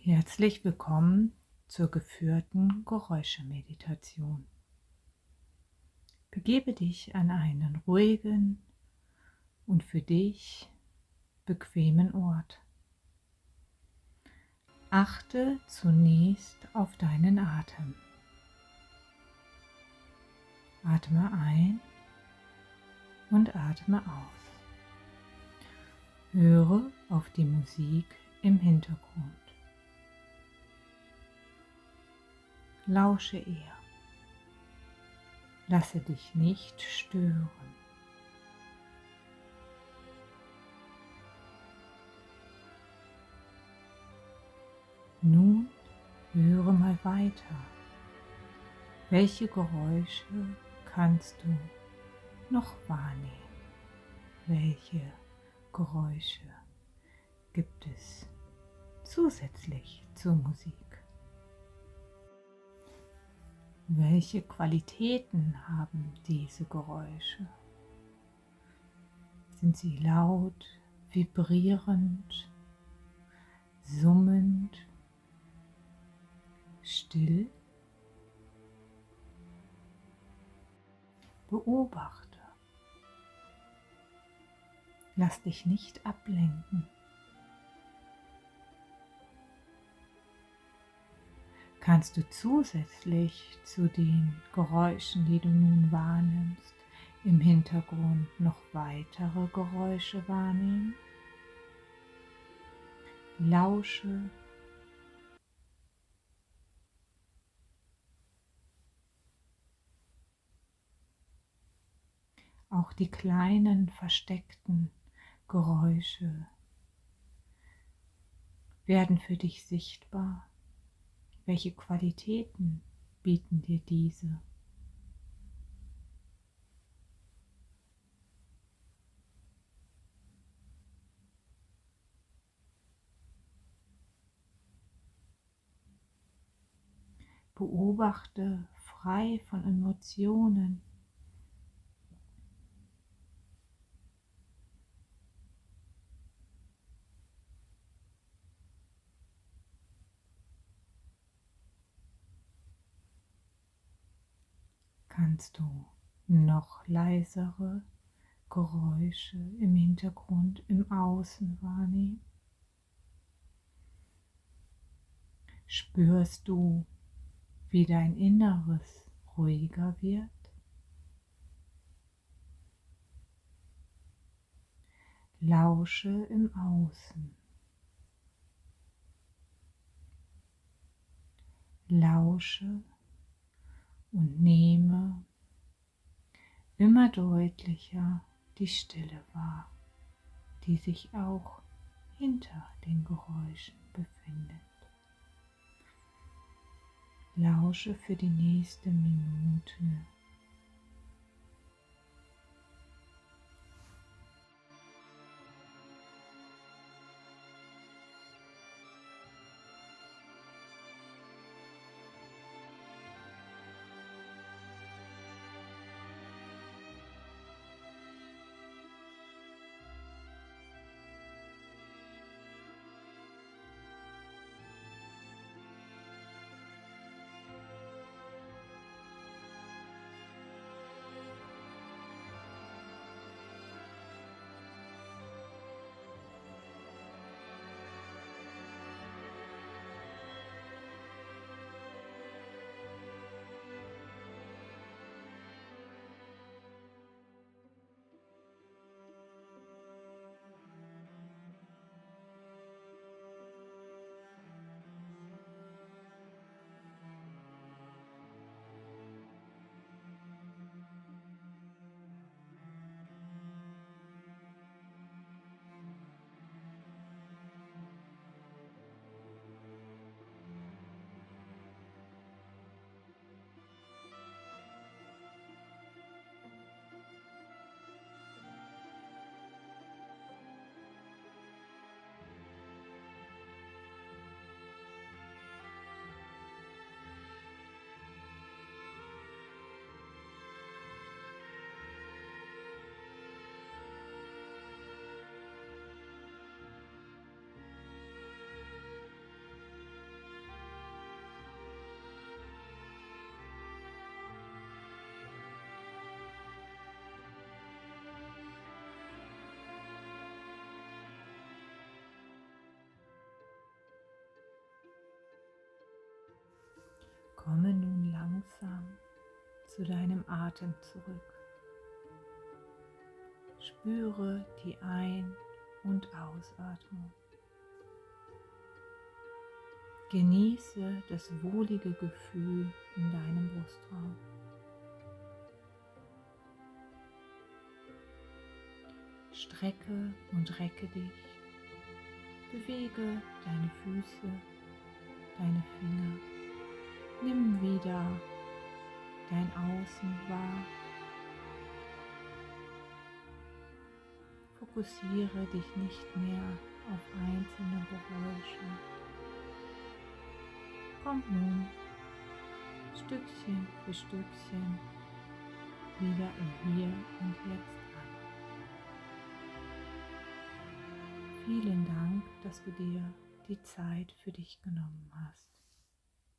Herzlich willkommen zur geführten Geräuschemeditation. Begebe dich an einen ruhigen und für dich bequemen Ort. Achte zunächst auf deinen Atem. Atme ein und atme aus. Höre auf die Musik im Hintergrund. Lausche ihr. Lasse dich nicht stören. Nun höre mal weiter. Welche Geräusche kannst du noch wahrnehmen? Welche Geräusche gibt es zusätzlich zur Musik? Welche Qualitäten haben diese Geräusche? Sind sie laut, vibrierend, summend, still? Beobachte. Lass dich nicht ablenken. Kannst du zusätzlich zu den Geräuschen, die du nun wahrnimmst, im Hintergrund noch weitere Geräusche wahrnehmen? Lausche. Auch die kleinen versteckten Geräusche werden für dich sichtbar. Welche Qualitäten bieten dir diese? Beobachte frei von Emotionen. Kannst du noch leisere Geräusche im Hintergrund, im Außen wahrnehmen? Spürst du, wie dein Inneres ruhiger wird? Lausche im Außen. Lausche und nehme immer deutlicher die Stille wahr, die sich auch hinter den Geräuschen befindet. Lausche für die nächste Minute. zu deinem Atem zurück. Spüre die Ein- und Ausatmung. Genieße das wohlige Gefühl in deinem Brustraum. Strecke und recke dich. Bewege deine Füße, deine Finger. Nimm wieder dein Außen wahr. Fokussiere dich nicht mehr auf einzelne Geräusche. Komm nun Stückchen für Stückchen wieder im Hier und Jetzt an. Vielen Dank, dass du dir die Zeit für dich genommen hast.